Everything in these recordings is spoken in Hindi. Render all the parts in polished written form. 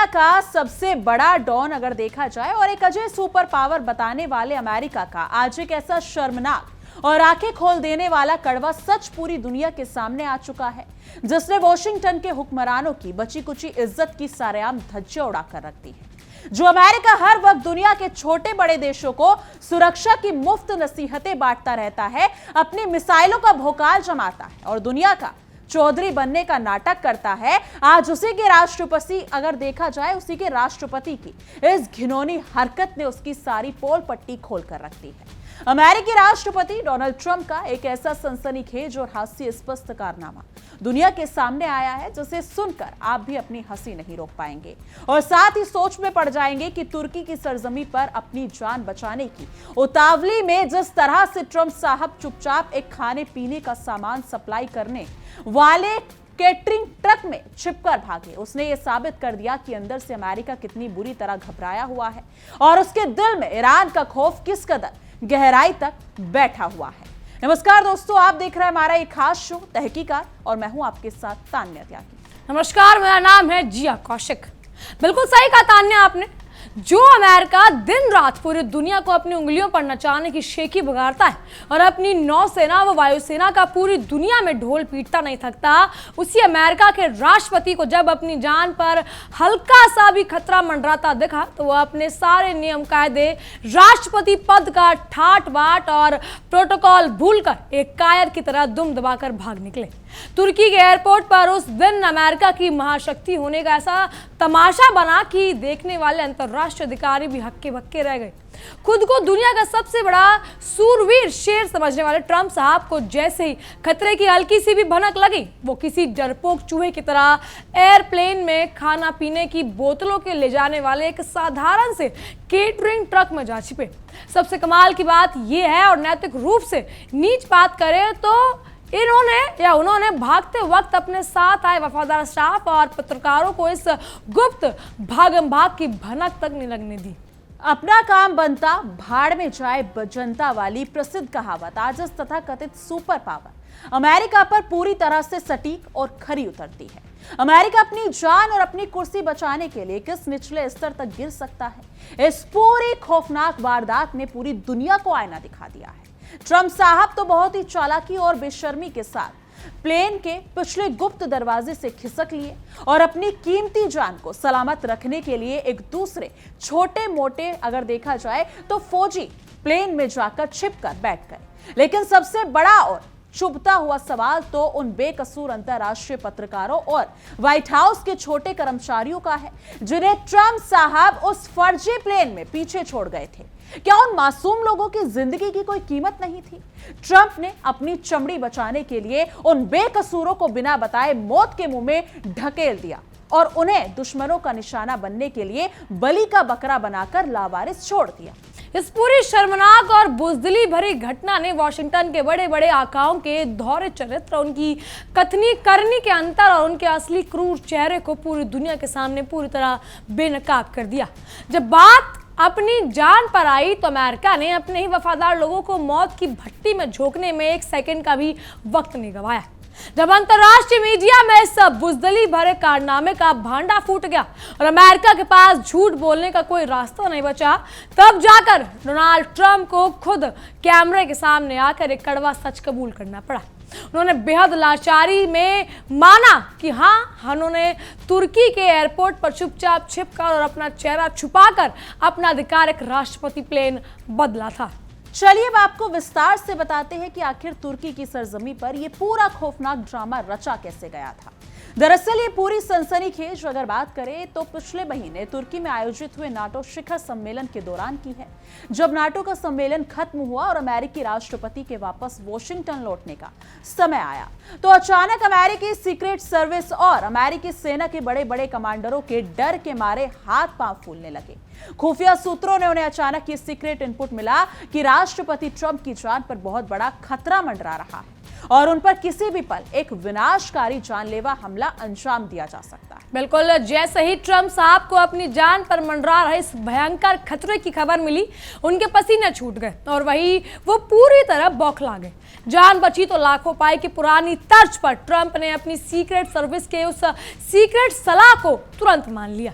दुनिया का सबसे बड़ा डॉन अगर देखा जाए और एक अजय सुपर पावर बताने वाले अमेरिका का आज एक ऐसा शर्मनाक और आंखें खोल देने वाला कड़वा सच पूरी दुनिया के सामने आ चुका है, जिसने वॉशिंगटन के हुक्मरानों की बची कुची इज्जत की सारेआम धज्जियां उड़ाकर रख दी है। जो अमेरिका हर वक्त दुनिया के छोटे बड़े देशों को सुरक्षा की मुफ्त नसीहतें बांटता रहता है, अपनी मिसाइलों का भौकाल जमाता है और दुनिया का चौधरी बनने का नाटक करता है, आज उसी के राष्ट्रपति अगर देखा जाए उसी के राष्ट्रपति की इस घिनौनी हरकत ने उसकी सारी पोल पट्टी खोल कर रख दी है। अमेरिकी राष्ट्रपति डोनाल्ड ट्रंप का एक ऐसा सनसनीखेज और हास्यास्पद कारनामा दुनिया के सामने आया है जिसे सुनकर आप भी अपनी हंसी नहीं रोक पाएंगे और साथ ही सोच में पड़ जाएंगे कि तुर्की की सरजमी पर अपनी जान बचाने की उतावली में जिस तरह से ट्रंप साहब चुपचाप एक खाने पीने का सामान सप्लाई करने वाले केटरिंग ट्रक में छिपकर भागे, उसने ये साबित कर दिया कि अंदर से अमेरिका कितनी बुरी तरह घबराया हुआ है और उसके दिल में ईरान का खौफ किस कदर गहराई तक बैठा हुआ है। नमस्कार दोस्तों, आप देख रहे हैं हमारा एक खास शो तहकीकात और मैं हूं आपके साथ तान्या त्यागी। नमस्कार, मेरा नाम है जिया कौशिक। बिल्कुल सही कहा तान्या आपने। जो अमेरिका दिन रात पूरी दुनिया को अपनी उंगलियों पर नचाने की शेखी बगाड़ता है और अपनी नौसेना व वायुसेना का पूरी दुनिया में ढोल पीटता नहीं थकता, उसी अमेरिका के राष्ट्रपति को जब अपनी जान पर हल्का सा भी खतरा मंडराता दिखा तो वह अपने सारे नियम कायदे, राष्ट्रपति पद का ठाट बाट और प्रोटोकॉल भूलकर एक कायर की तरह दुम दबाकर भाग निकले। तुर्की के एयरपोर्ट पर उस दिन अमेरिका की महाशक्ति होने का ऐसा तमाशा बना कि देखने वाले अंतर्राष्ट्रीय अधिकारी भी हक्के बक्के रह गए। खुद को दुनिया का सबसे बड़ा सूरवीर शेर समझने वाले ट्रंप साहब को जैसे ही खतरे की हल्की सी भी भनक लगी, वो किसी डरपोक चूहे की तरह एयरप्लेन में खाना पीने की बोतलों के ले जाने वाले एक साधारण से केटरिंग ट्रक में जा छिपे। सबसे कमाल की बात यह है और नैतिक रूप से नीच बात करें तो उन्होंने भागते वक्त अपने साथ आए वफादार स्टाफ और पत्रकारों को इस गुप्त भागम भाग की भनक तक नहीं लगने दी। अपना काम बनता भाड़ में जाए जनता वाली प्रसिद्ध कहावत आज इस तथा कथित सुपर पावर अमेरिका पर पूरी तरह से सटीक और खरी उतरती है। अमेरिका अपनी जान और अपनी कुर्सी बचाने के लिए किस निचले स्तर तक गिर सकता है, इस पूरी खौफनाक वारदात ने पूरी दुनिया को आईना दिखा दिया है। ट्रंप साहब तो बहुत ही चालाकी और बेशर्मी के साथ प्लेन के पिछले गुप्त दरवाजे से खिसक लिए और अपनी कीमती जान को सलामत रखने के लिए एक दूसरे छोटे मोटे अगर देखा जाए तो फौजी प्लेन में जाकर छिपकर बैठ गए। लेकिन सबसे बड़ा और चुभता हुआ सवाल तो उन बेकसूर अंतर्राष्ट्रीय पत्रकारों और व्हाइट हाउस के छोटे कर्मचारियों का है जिन्हें ट्रंप साहब उस फर्जी प्लेन में पीछे छोड़ गए थे। क्या उन मासूम लोगों की जिंदगी की कोई कीमत नहीं थी? ट्रंप ने अपनी चमड़ी बचाने के लिए उन बेकसूरों को बिना बताए मौत के मुंह में ढकेल दिया और उन्हें दुश्मनों का निशाना बनने के लिए बलि का बकरा बनाकर लावारिस छोड़ दिया। इस पूरी शर्मनाक और बुजदिली भरी घटना ने वॉशिंगटन के बड़े बड़े आकाओं के धौरे चरित्र, उनकी कथनी करनी के अंतर और उनके असली क्रूर चेहरे को पूरी दुनिया के सामने पूरी तरह बेनकाब कर दिया। जब बात अपनी जान पर आई तो अमेरिका ने अपने ही वफादार लोगों को मौत की भट्टी में झोंकने में एक सेकंड का भी वक्त नहीं गंवाया। जब अंतर्राष्ट्रीय मीडिया में इस बुजदिली भरे कारनामे का भांडा फूट गया और अमेरिका के पास झूठ बोलने का कोई रास्ता नहीं बचा, तब जाकर डोनाल्ड ट्रंप को खुद कैमरे के सामने आकर एक कड़वा सच कबूल करना पड़ा। उन्होंने बेहद लाचारी में माना कि हाँ, उन्होंने तुर्की के एयरपोर्ट पर चुपचाप छिपकर और अपना चेहरा छुपाकर अपना आधिकारिक राष्ट्रपति प्लेन बदला था। चलिए अब आपको विस्तार से बताते हैं कि आखिर तुर्की की सरजमी पर यह पूरा खौफनाक ड्रामा रचा कैसे गया था। दरअसल ये पूरी सनसनीखेज अगर बात करें तो पिछले महीने तुर्की में आयोजित हुए नाटो शिखर सम्मेलन के दौरान की है। जब नाटो का सम्मेलन खत्म हुआ और अमेरिकी राष्ट्रपति के वापस वॉशिंगटन लौटने का समय आया तो अचानक अमेरिकी सीक्रेट सर्विस और अमेरिकी सेना के बड़े बड़े कमांडरों के डर के मारे हाथ पांव फूलने लगे। खुफिया सूत्रों ने उन्हें अचानक ये सीक्रेट इनपुट मिला कि राष्ट्रपति ट्रंप की जान पर बहुत बड़ा खतरा मंडरा रहा है और उन पर किसी भी पल एक विनाशकारी जानलेवा हमला अंजाम दिया जा सकता है। बिल्कुल, जैसे ही ट्रंप साहब को अपनी जान पर मंडरा रहे इस भयंकर खतरे की खबर मिली, उनके पसीने छूट गए और वही वो पूरी तरह बौखला गए। जान बची तो लाखों पाई की पुरानी तर्ज पर ट्रंप ने अपनी सीक्रेट सर्विस के उस सीक्रेट सलाह को तुरंत मान लिया।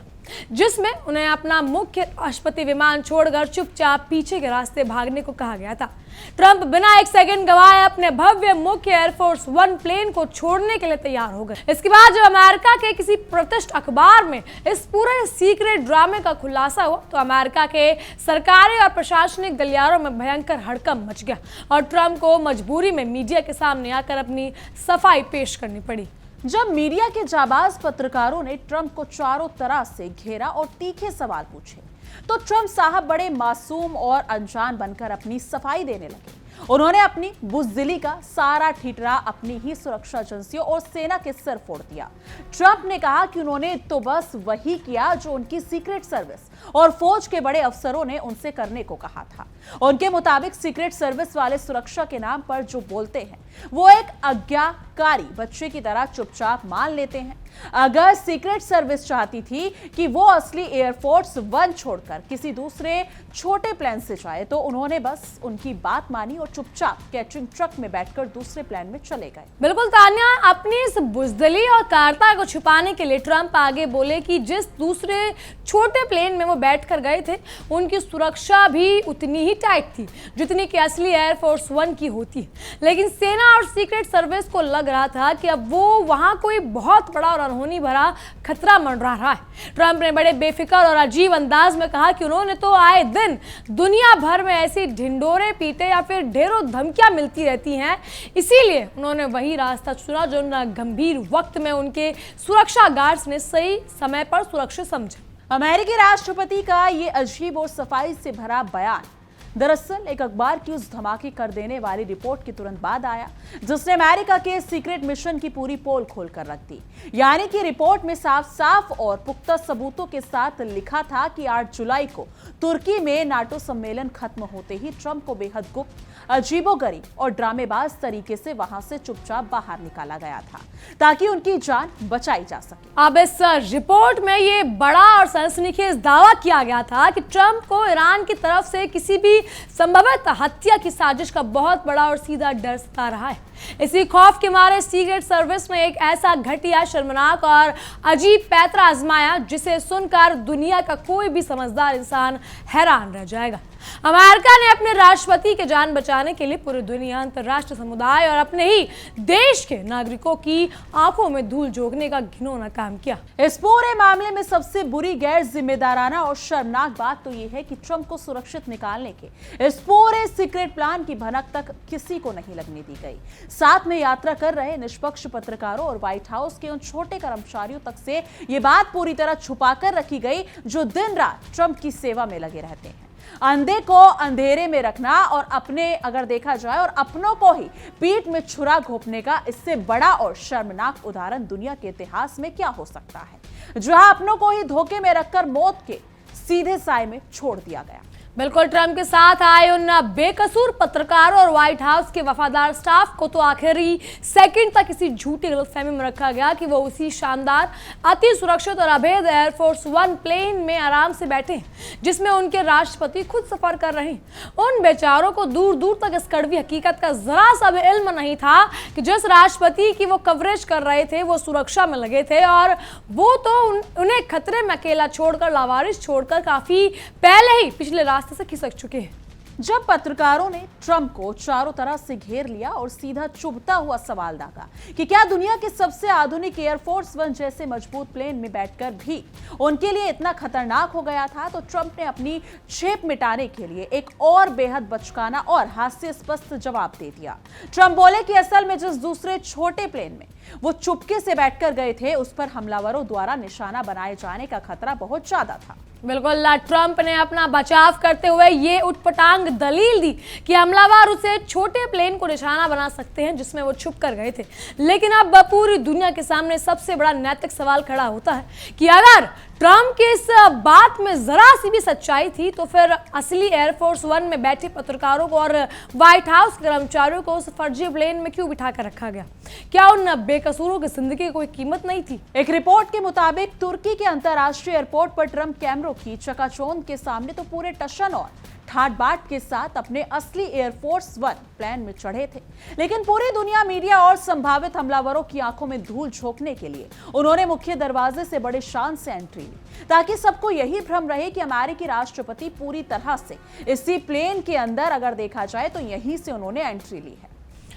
जिसमें उन्हें अपना मुख्य राष्ट्रपति विमान छोड़कर चुपचाप पीछे के रास्ते भागने को कहा गया था। ट्रंप बिना एक सेकंड गवाए अपने भव्य मुख्य एयरफोर्स वन प्लेन को छोड़ने के लिए तैयार हो गए। इसके बाद जब अमेरिका के किसी प्रतिष्ठित अखबार में इस पूरे सीक्रेट ड्रामे का खुलासा हुआ तो अमेरिका के सरकारी और प्रशासनिक गलियारों में भयंकर हड़कंप मच गया और ट्रंप को मजबूरी में मीडिया के सामने आकर अपनी सफाई पेश करनी पड़ी। जब मीडिया के जाबाज पत्रकारों ने ट्रंप को चारों तरफ से घेरा और तीखे सवाल पूछे तो ट्रंप साहब बड़े मासूम और अनजान बनकर अपनी सफाई देने लगे। उन्होंने अपनी बुज़दिली का सारा ठिठुरा अपनी ही सुरक्षा एजेंसियों और सेना के सिर फोड़ दिया। ट्रंप ने कहा कि उन्होंने तो बस वही किया जो उनकी सीक्रेट सर्विस और फौज के बड़े अफसरों ने उनसे करने को कहा था। उनके मुताबिक सीक्रेट सर्विस वाले सुरक्षा के नाम पर जो बोलते हैं वो एक आज्ञाकारी बच्चे की तरह चुपचाप मान लेते हैं। अगर सीक्रेट सर्विस चाहती थी कि वो असली एयरफोर्स वन छोड़कर किसी दूसरे छोटे प्लेन से जाए तो उन्होंने बस उनकी बात मानी और चुपचाप कैटरिंग ट्रक में बैठकर दूसरे प्लेन में चले गए। बिल्कुल तान्या, अपनी इस बुज़दिली और कारता को छुपाने के लिए ट्रंप आगे बोले कि जिस दूसरे छोटे प्लेन में वो बैठकर गए थे उनकी सुरक्षा भी उतनी ही टाइट थी जितनी कि असली एयरफोर्स वन की होती है। लेकिन सेना और सीक्रेट सर्विस को लग रहा था कि अब वो वहां कोई बहुत बड़ा और अनहोनी भरा खतरा मंडरा रहा है। ट्रंप ने बड़े बेफिक्र और अजीब अंदाज में कहा कि उन्होंने तो आए दिन दुनिया भर में ऐसी ढिंडोरे पीटे या फिर ढेरों धमकियां मिलती रहती हैं, इसीलिए उन्होंने वही रास्ता चुना जो गंभीर वक्त में उनके सुरक्षा गार्ड्स ने सही समय पर सुरक्षित समझा। अमेरिकी राष्ट्रपति का ये अजीब और सफाई से भरा बयान दरअसल एक अखबार की उस धमाके कर देने वाली रिपोर्ट के तुरंत बाद आया जिसने अमेरिका के सीक्रेट मिशन की पूरी पोल खोल कर रख दी। यानी कि रिपोर्ट में साफ साफ और पुख्ता सबूतों के साथ लिखा था कि 8 जुलाई को तुर्की में नाटो सम्मेलन खत्म होते ही ट्रंप को बेहद गुप्त, अजीबोगरीब और ड्रामेबाज तरीके से वहां से चुपचाप बाहर निकाला गया था ताकि उनकी जान बचाई जा सके। अब इस रिपोर्ट में ये बड़ा और सनसनीखेज दावा किया गया था कि ट्रंप को ईरान की तरफ से किसी भी संभवतः हत्या की साजिश का बहुत बड़ा और सीधा डर सता रहा है। इसी खौफ के मारे सीक्रेट सर्विस ने एक ऐसा घटिया, शर्मनाक और अजीब पैंतरा आजमाया जिसे सुनकर दुनिया का कोई भी समझदार इंसान हैरान रह जाएगा। अमेरिका ने अपने राष्ट्रपति की जान बचाने के लिए पूरी दुनिया, अंतर्राष्ट्रीय समुदाय और अपने ही देश के नागरिकों की आंखों में धूल झोंकने का घिनौना काम किया। इस पूरे मामले में सबसे बुरी, गैर जिम्मेदाराना और शर्मनाक बात तो ये है कि ट्रंप को सुरक्षित निकालने के इस पूरे सीक्रेट प्लान की भनक तक किसी को नहीं लगने दी गई। साथ में यात्रा कर रहे निष्पक्ष पत्रकारों और व्हाइट हाउस के उन छोटे कर्मचारियों तक से ये बात पूरी तरह छुपाकर रखी गई जो दिन रात ट्रंप की सेवा में लगे रहते हैं। अंधे को अंधेरे में रखना और अपने, अगर देखा जाए, और अपनों को ही पीठ में छुरा घोंपने का इससे बड़ा और शर्मनाक उदाहरण दुनिया के इतिहास में क्या हो सकता है, जहां अपनों को ही धोखे में रखकर मौत के सीधे साए में छोड़ दिया गया। बिल्कुल, ट्रंप के साथ आए उन बेकसूर पत्रकारों और व्हाइट हाउस के वफादार स्टाफ को तो आखिरी सेकंड तक इसी झूठी गलतफहमी में रखा गया कि वो उसी शानदार, अति सुरक्षित और अभेद एयरफोर्स वन प्लेन में आराम से बैठे हैं जिसमें उनके राष्ट्रपति खुद सफर कर रहे हैं। उन बेचारों को दूर दूर तक इस कड़वी हकीकत का जरा सा भी इल्म नहीं था कि जिस राष्ट्रपति की वो कवरेज कर रहे थे वो सुरक्षा में लगे थे और वो तो उन्हें खतरे में अकेला छोड़कर, लावारिस छोड़कर काफी पहले ही पिछले रास्ते से खिसक चुके हैं। जब पत्रकारों ने ट्रंप को चारों तरफ से घेर लिया और सीधा चुभता हुआ सवाल दागा कि क्या दुनिया के सबसे आधुनिक एयरफोर्स वन जैसे मजबूत प्लेन में बैठकर भी उनके लिए इतना खतरनाक हो गया था, तो ट्रंप ने अपनी छेप मिटाने के लिए एक और बेहद बचकाना और हास्यास्पद जवाब दे दिया। ट्रंप बोले कि असल में जिस दूसरे छोटे प्लेन में वो चुपके से बैठकर गए थे उस पर हमलावरों द्वारा निशाना बनाए जाने का खतरा बहुत ज्यादा था। बिल्कुल, ट्रंप ने अपना बचाव करते हुए ये उटपटांग दलील दी कि हमलावर उसे छोटे प्लेन को निशाना बना सकते हैं जिसमें वो छुप कर गए थे। लेकिन अब पूरी दुनिया के सामने सबसे बड़ा नैतिक सवाल खड़ा होता है कि अगर ट्रंप की इस बात में जरा सी भी सच्चाई थी तो फिर असली एयरफोर्स वन में बैठे पत्रकारों को और व्हाइट हाउस कर्मचारियों को उस फर्जी प्लेन में क्यों बिठा कर रखा गया? क्या उन बेकसूरों की जिंदगी की कोई कीमत नहीं थी? एक रिपोर्ट के मुताबिक तुर्की के अंतर्राष्ट्रीय एयरपोर्ट पर ट्रंप कैमरों की चकाचौंध के सामने तो पूरे टशन और ठाट बाट के साथ अपने असली एयरफोर्स वन प्लेन में चढ़े थे। लेकिन पूरी दुनिया, मीडिया और संभावित हमलावरों की आंखों में धूल झोंकने के लिए उन्होंने मुख्य दरवाजे से बड़े शान से एंट्री ली, ताकि सबको यही भ्रम रहे कि अमेरिकी राष्ट्रपति पूरी तरह से इसी प्लेन के अंदर, अगर देखा जाए तो यहीं से उन्होंने एंट्री ली है।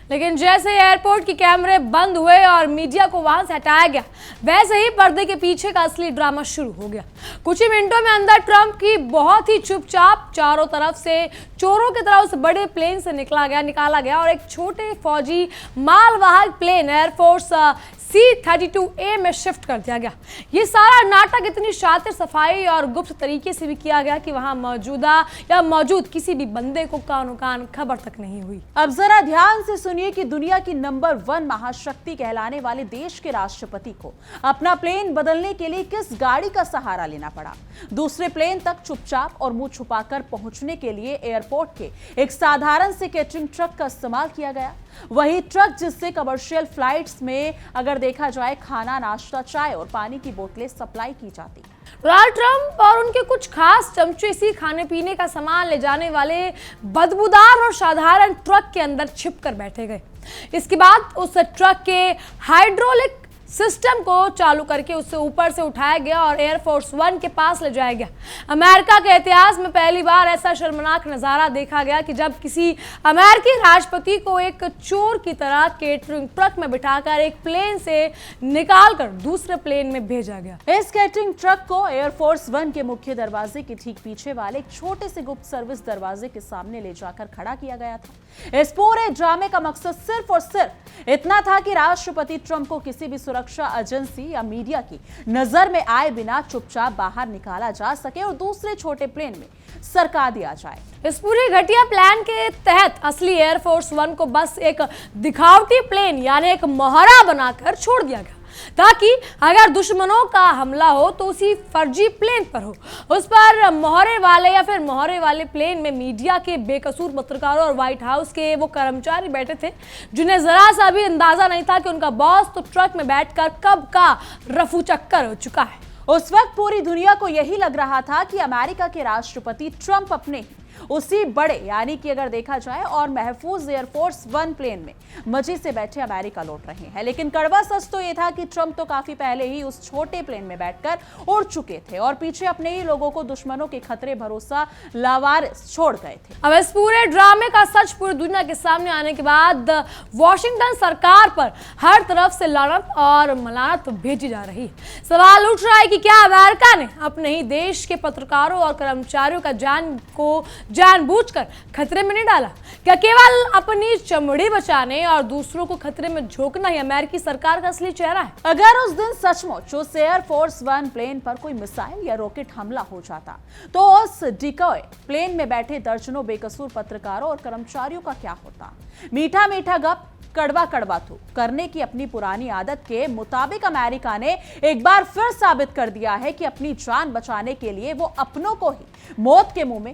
लेकिन जैसे एयरपोर्ट के कैमरे बंद हुए और मीडिया को वहां से हटाया गया, वैसे ही पर्दे के पीछे का असली ड्रामा शुरू हो गया। कुछ ही मिनटों में अंदर ट्रंप की बहुत ही चुपचाप चारों तरफ से चोरों की तरह उस बड़े प्लेन से निकाला गया और एक छोटे फौजी मालवाहक प्लेन एयरफोर्स C-32A में शिफ्ट कर दिया गया। ये सारा नाटक इतनी शातिर सफाई और गुप्त तरीके से भी किया गया कि वहां मौजूद किसी भी बंदे को कानो कान खबर तक नहीं हुई। अब जरा ध्यान से सुनिए कि दुनिया की नंबर 1 महाशक्ति कहलाने वाले देश के राष्ट्रपति को अपना प्लेन बदलने के लिए किस गाड़ी का सहारा लेना पड़ा। दूसरे प्लेन तक चुपचाप और मुंह छुपाकर पहुंचने के लिए एयरपोर्ट के एक साधारण से कैटरिंग ट्रक का इस्तेमाल किया गया। वही ट्रक जिससे कमर्शियल फ्लाइट्स में, अगर देखा जाए, खाना, नाश्ता, चाय और पानी की बोतलें सप्लाई की जाती। डोनाल्ड ट्रंप और उनके कुछ खास चमचे इसी खाने पीने का सामान ले जाने वाले बदबूदार और साधारण ट्रक के अंदर छिप कर बैठे गए। इसके बाद उस ट्रक के हाइड्रोलिक सिस्टम को चालू करके उसे ऊपर से उठाया गया और एयरफोर्स वन के पास ले जाया गया। अमेरिका के इतिहास में पहली बार ऐसा शर्मनाक नजारा देखा गया कि जब किसी अमेरिकी राष्ट्रपति को एक चोर की तरह केटरिंग ट्रक में बिठाकर एक प्लेन से निकालकर दूसरे प्लेन में भेजा गया। इस केटरिंग ट्रक को एयरफोर्स वन के मुख्य दरवाजे के ठीक पीछे वाले एक छोटे से गुप्त सर्विस दरवाजे के सामने ले जाकर खड़ा किया गया था। इस पूरे ड्रामे का मकसद सिर्फ और सिर्फ इतना था कि राष्ट्रपति ट्रंप को किसी भी सुरक्षा एजेंसी या मीडिया की नजर में आए बिना चुपचाप बाहर निकाला जा सके और दूसरे छोटे प्लेन में सरका दिया जाए। इस पूरी घटिया प्लान के तहत असली एयरफोर्स वन को बस एक दिखावटी प्लेन यानी एक मोहरा बनाकर छोड़ दिया गया, ताकि अगर दुश्मनों का हमला हो तो उसी फर्जी प्लेन पर हो। उस पर मोहरे वाले प्लेन में मीडिया के बेकसूर पत्रकारों और व्हाइट हाउस के वो कर्मचारी बैठे थे जिन्हें जरा सा भी अंदाजा नहीं था कि उनका बॉस तो ट्रक में बैठकर कब का रफू चक्कर हो चुका है। उस वक्त पूरी दुनिया को यही लग रहा था कि अमेरिका के राष्ट्रपति ट्रंप अपने उसी बड़े, यानी कि अगर देखा जाए, और महफूज एयरफोर्स वन प्लेन में मजे से बैठे अमेरिका लौट रहे हैं। लेकिन कड़वा सच तो यह था कि ट्रंप तो काफी पहले ही उस छोटे प्लेन में बैठकर उड़ चुके थे और पीछे अपने ही लोगों को दुश्मनों के खतरे भरोसा लावारिस छोड़ गए थे। अब इस पूरे ड्रामे का सच पूरी दुनिया के सामने आने के बाद वॉशिंगटन सरकार पर हर तरफ से लानत और मलानत भेजी जा रही है। सवाल उठ रहा है कि क्या अमेरिका ने अपने ही देश के पत्रकारों और कर्मचारियों का जानबूझकर खतरे में नहीं डाला? क्या केवल अपनी चमड़ी बचाने और दूसरों को खतरे में झोंकना ही अमेरिकी सरकार का असली चेहरा है? अगर उस दिन सचमुच उस एयरफोर्स वन प्लेन पर कोई मिसाइल या रॉकेट हमला हो जाता तो उस डिकॉय प्लेन में बैठे दर्जनों बेकसूर पत्रकारों और कर्मचारियों का क्या होता? मीठा मीठा गप, कड़वा कड़वा थू करने की अपनी पुरानी आदत के मुताबिक अमेरिका ने एक बार फिर साबित कर दिया है कि अपनी जान बचाने के लिए वो अपनों को ही मौत के मुंह में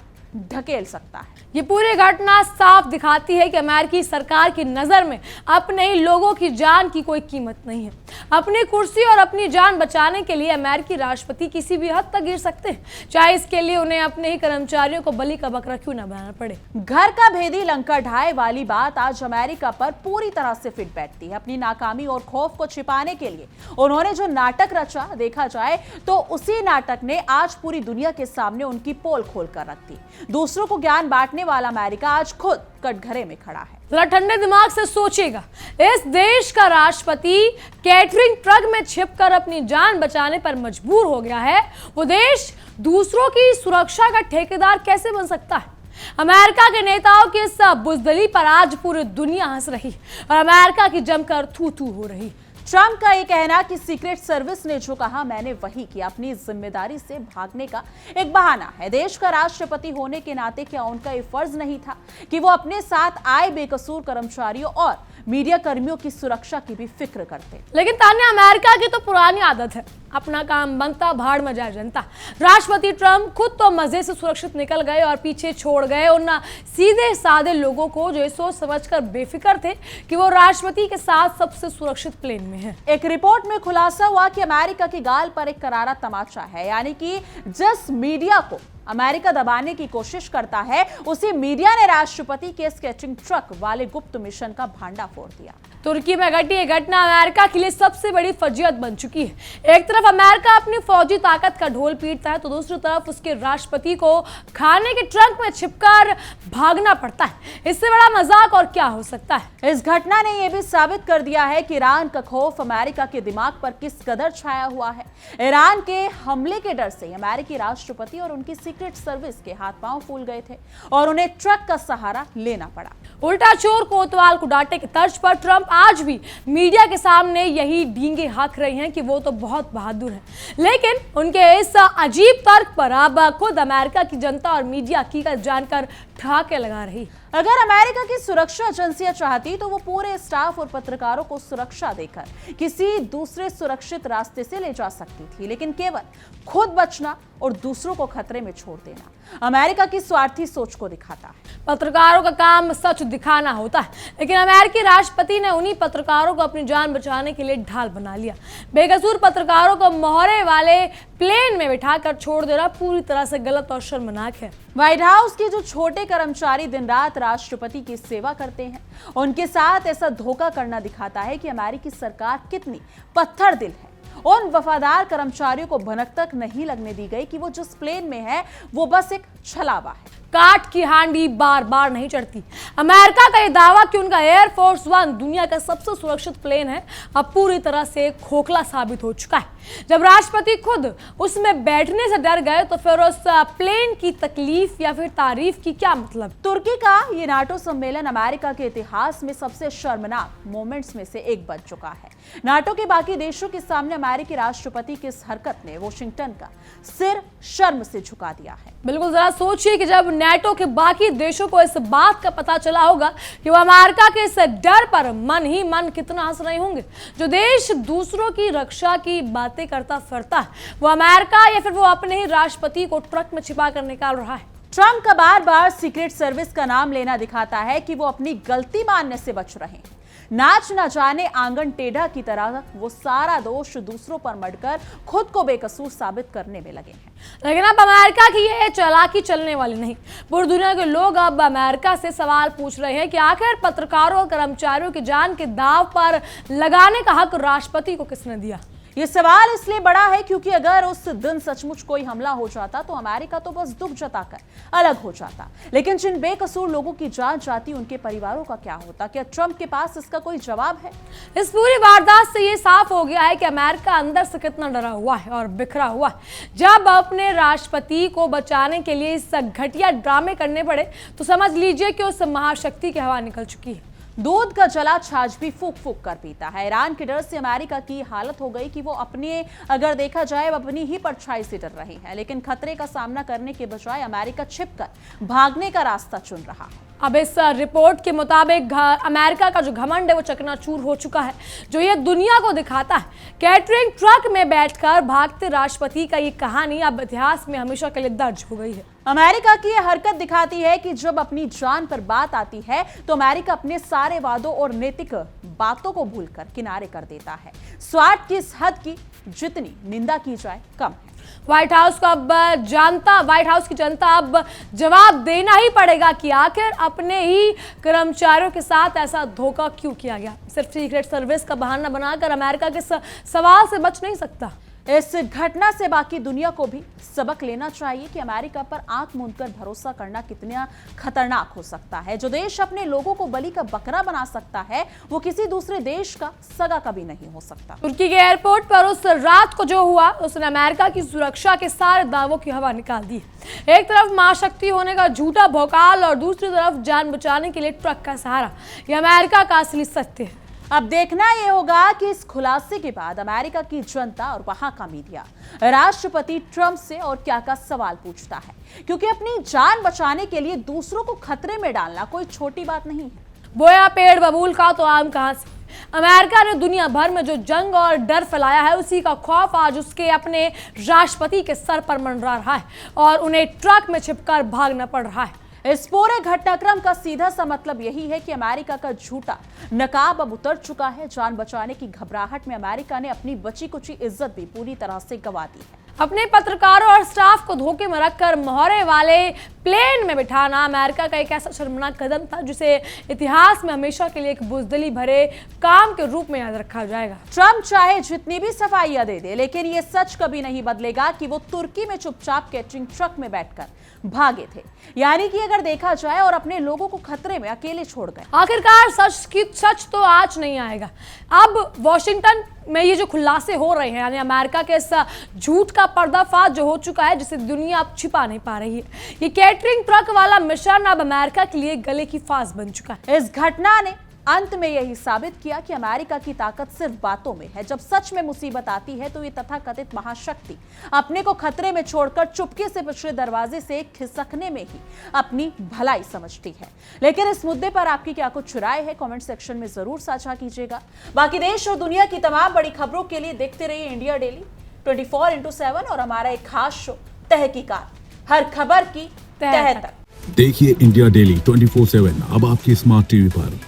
ढकेल सकता है। ये पूरी घटना साफ दिखाती है कि अमेरिकी सरकार की नजर में अपने ही लोगों की जान की कोई कीमत नहीं है। अपनी कुर्सी और अपनी जान बचाने के लिए अमेरिकी राष्ट्रपति किसी भी हद तक गिर सकते हैं, चाहे इसके लिए उन्हें अपने ही कर्मचारियों को बलि का बकरा क्यों न बनाना पड़े। घर का भेदी लंका ढाए वाली बात आज अमेरिका पर पूरी तरह से फिट बैठती है। अपनी नाकामी और खौफ को छिपाने के लिए उन्होंने जो नाटक रचा, देखा जाए तो उसी नाटक ने आज पूरी दुनिया के सामने उनकी पोल खोल कर रख दी। दूसरों को ज्ञान बांटने वाला अमेरिका आज खुद कटघरे में खड़ा है। जरा ठंडे दिमाग से सोचिएगा, इस देश का राष्ट्रपति कैटरिंग ट्रक में छिपकर अपनी जान बचाने पर मजबूर हो गया है। वो देश दूसरों की सुरक्षा का ठेकेदार कैसे बन सकता है? अमेरिका के नेताओं की इस बुजदली पर आज पूरी दुनिया हंस रही और अमेरिका की जमकर थू थू हो रही। ट्रंप का यह कहना कि सीक्रेट सर्विस ने जो कहा मैंने वही किया, अपनी जिम्मेदारी से भागने का एक बहाना है। देश का राष्ट्रपति होने के नाते क्या उनका यह फर्ज नहीं था कि वो अपने साथ आए बेकसूर कर्मचारियों और मीडिया कर्मियों की सुरक्षा की भी फिक्र करते? लेकिन तान्या, अमेरिका की तो पुरानी आदत है, अपना काम बनता भाड़ में जाए जनता। राष्ट्रपति ट्रंप खुद तो मजे से सुरक्षित निकल गए और पीछे छोड़ गए उन सीधे साधे लोगों को जो सोच समझकर बेफिक्र थे कि वो राष्ट्रपति के साथ सबसे सुरक्षित प्लेन में है। एक रिपोर्ट में खुलासा हुआ कि अमेरिका की गाल पर एक करारा तमाचा है, यानी कि जिस मीडिया को अमेरिका दबाने की कोशिश करता है, उसी मीडिया ने राष्ट्रपति के स्केचिंग ट्रक वाले गुप्त मिशन का भांडा फोड़ दिया। तुर्की में घटी यह घटना अमेरिका के लिए सबसे बड़ी फजीहत बन चुकी है। एक तरफ अमेरिका अपनी फौजी ताकत का ढोल पीटता है तो दूसरी तरफ उसके राष्ट्रपति को खाने के ट्रक में छिपकर भागना पड़ता है। इससे बड़ा मजाक और क्या हो सकता है। इस घटना ने यह भी साबित कर दिया है कि ईरान का खौफ अमेरिका के दिमाग पर किस कदर छाया हुआ है। ईरान के हमले के डर से अमेरिकी राष्ट्रपति और उनकी सीक्रेट सर्विस के हाथ पांव फूल गए थे और उन्हें ट्रक का सहारा लेना पड़ा। उल्टा चोर कोतवाल को डांटे की तर्ज पर ट्रंप आज भी मीडिया के सामने यही डींगे हाँक रहे हैं कि वो तो बहुत बहादुर हैं। लेकिन उनके इस अजीब तर्क पर अब खुद अमेरिका की जनता और मीडिया हकीकत जानकर ठहाके लगा रही। अगर अमेरिका की सुरक्षा एजेंसियां चाहती तो वो पूरे स्टाफ और पत्रकारों को सुरक्षा देकर किसी दूसरे सुरक्षित रास्ते से ले जा सकती थी, लेकिन केवल खुद बचना और दूसरों को खतरे में छोड़ देना अमेरिका की स्वार्थी सोच को दिखाता है। पत्रकारों का काम सच दिखाना होता है, लेकिन अमेरिकी राष्ट्रपति ने उन्हीं पत्रकारों को अपनी जान बचाने के लिए ढाल बना लिया। बेकसूर पत्रकारों को मोहरे वाले प्लेन में बिठाकर छोड़ देना पूरी तरह से गलत और शर्मनाक है। व्हाइट हाउस के जो छोटे कर्मचारी दिन रात राष्ट्रपति की सेवा करते हैं, उनके साथ ऐसा धोखा करना दिखाता है कि अमेरिकी सरकार कितनी पत्थर दिल है। उन वफादार कर्मचारियों को भनक तक नहीं लगने दी गई कि वो जिस प्लेन में है वो बस एक छलावा है। काट की हांडी बार बार नहीं चढ़ती। अमेरिका का यह दावा कि उनका एयरफोर्स वन दुनिया का सबसे सुरक्षित प्लेन है अब पूरी तरह से खोखला साबित हो चुका है। जब राष्ट्रपति खुद उसमें बैठने से डर गए तो फिर उस प्लेन की तकलीफ या फिर तारीफ की क्या मतलब। तुर्की का ये नाटो सम्मेलन अमेरिका के इतिहास में सबसे शर्मनाक मोमेंट्स में से एक बन चुका है। नाटो के बाकी देशों के सामने अमेरिकी राष्ट्रपति की इस हरकत ने वॉशिंगटन का सिर शर्म से झुका दिया है। बिल्कुल, जरा सोचिए कि जब नाटो के बाकी देशों को इस बात का पता चला होगा कि वो अमेरिका के इस डर पर मन ही मन कितना हंस रहे होंगे। जो देश दूसरों की रक्षा की बातें करता फिरता है वो अमेरिका या फिर वो अपने ही राष्ट्रपति को ट्रक में छिपा कर निकाल रहा है। ट्रंप का बार बार सीक्रेट सर्विस का नाम लेना दिखाता है कि वो अपनी गलती मानने से बच रहे हैं। नाच न जाने आंगन टेढ़ा की तरह वो सारा दोष दूसरों पर मढ़कर खुद को बेकसूर साबित करने में लगे हैं। लेकिन अब अमेरिका की ये चालाकी चलने वाली नहीं। पूरी दुनिया के लोग अब अमेरिका से सवाल पूछ रहे हैं कि आखिर पत्रकारों और कर्मचारियों की जान के दांव पर लगाने का हक राष्ट्रपति को किसने दिया। ये सवाल इसलिए बड़ा है क्योंकि अगर उस दिन सचमुच कोई हमला हो जाता तो अमेरिका तो बस दुख जताकर अलग हो जाता, लेकिन जिन बेकसूर लोगों की जान जाती उनके परिवारों का क्या होता। क्या ट्रंप के पास इसका कोई जवाब है? इस पूरी वारदात से ये साफ हो गया है कि अमेरिका अंदर से कितना डरा हुआ है और बिखरा हुआ है। जब अपने राष्ट्रपति को बचाने के लिए इस घटिया ड्रामे करने पड़े तो समझ लीजिए कि उस महाशक्ति की हवा निकल चुकी है। दूध का जला छाछ भी फूक फूक कर पीता है। ईरान के डर से अमेरिका की हालत हो गई कि वो अपने अगर देखा जाए अपनी ही परछाई से डर रही है, लेकिन खतरे का सामना करने के बजाय अमेरिका छिपकर भागने का रास्ता चुन रहा है। अब इस रिपोर्ट के मुताबिक अमेरिका का जो घमंड है वो चकनाचूर हो चुका है, जो ये दुनिया को दिखाता है। कैटरिंग ट्रक में बैठकर भागते राष्ट्रपति का ये कहानी अब इतिहास में हमेशा के लिए दर्ज हो गई है। अमेरिका की यह हरकत दिखाती है कि जब अपनी जान पर बात आती है तो अमेरिका अपने सारे वादों और नैतिक बातों को भूलकर किनारे कर देता है। स्वार्थ की इस हद की जितनी निंदा की जाए कम है। व्हाइट हाउस की जनता अब जवाब देना ही पड़ेगा कि आखिर अपने ही कर्मचारियों के साथ ऐसा धोखा क्यों किया गया। सिर्फ सीक्रेट सर्विस का बहाना बनाकर अमेरिका के सवाल से बच नहीं सकता। इस घटना से बाकी दुनिया को भी सबक लेना चाहिए कि अमेरिका पर आंख मूंदकर भरोसा करना कितना खतरनाक हो सकता है। जो देश अपने लोगों को बलि का बकरा बना सकता है वो किसी दूसरे देश का सगा कभी नहीं हो सकता। तुर्की के एयरपोर्ट पर उस रात को जो हुआ उसने अमेरिका की सुरक्षा के सारे दावों की हवा निकाल दी। एक तरफ महाशक्ति होने का झूठा भौकाल और दूसरी तरफ जान बचाने के लिए ट्रक का सहारा। यह अमेरिका का असली सत्य है। अब देखना यह होगा कि इस खुलासे के बाद अमेरिका की जनता और वहां का मीडिया राष्ट्रपति ट्रंप से और क्या का सवाल पूछता है, क्योंकि अपनी जान बचाने के लिए दूसरों को खतरे में डालना कोई छोटी बात नहीं है। बोया पेड़ बबूल का तो आम कहां से। अमेरिका ने दुनिया भर में जो जंग और डर फैलाया है उसी का खौफ आज उसके अपने राष्ट्रपति के सर पर मंडरा रहा है और उन्हें ट्रक में छिपकर भागना पड़ रहा है। इस पूरे घटनाक्रम का सीधा सा मतलब यही है कि अमेरिका का झूठा नकाब अब उतर चुका है। जान बचाने की घबराहट में अमेरिका ने अपनी बची कुची इज्जत भी पूरी तरह से गंवा दी है। अपने पत्रकारों और स्टाफ को धोखे में रखकर मोहरे वाले प्लेन में बिठाना अमेरिका का एक ऐसा शर्मनाक कदम था जिसे इतिहास में हमेशा के लिए एक बुजदिली भरे काम के रूप में याद रखा जाएगा। ट्रंप चाहे जितनी भी सफाइयां दे दे, लेकिन ये सच कभी नहीं बदलेगा कि वो तुर्की में चुपचाप कैटरिंग ट्रक में बैठकर भागे थे, यानी कि अगर देखा जाए, और अपने लोगों को खतरे में अकेले छोड़ गए। आखिरकार सच तो आज नहीं आएगा। अब वॉशिंगटन में ये जो खुलासे हो रहे हैं, यानी अमेरिका के इस झूठ का पर्दाफाश जो हो चुका है जिसे दुनिया अब छिपा नहीं पा रही है, ये कैटरिंग ट्रक वाला मिशन अब अमेरिका के लिए गले की फांस बन चुका है। इस घटना ने अंत में यही साबित किया कि अमेरिका की ताकत सिर्फ बातों में है। जब सच में मुसीबत आती है तो ये तथाकथित महाशक्ति अपने को खतरे में छोड़कर चुपके से पिछले दरवाजे से खिसकने में ही अपनी भलाई समझती है। लेकिन इस मुद्दे पर आपकी क्या कुछ राय है, कमेंट सेक्शन में जरूर साझा कीजिएगा। बाकी देश और दुनिया की तमाम बड़ी खबरों के लिए देखते रहिए इंडिया डेली 24/7 और हमारा एक खास शो तहकीकात, हर खबर की तह तक। देखिए इंडिया डेली 24/7 अब आपकी स्मार्ट टीवी पर।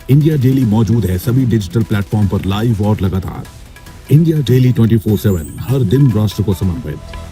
इंडिया डेली मौजूद है सभी डिजिटल प्लेटफॉर्म पर लाइव और लगातार। इंडिया डेली 24/7 हर दिन राष्ट्र को समर्पित।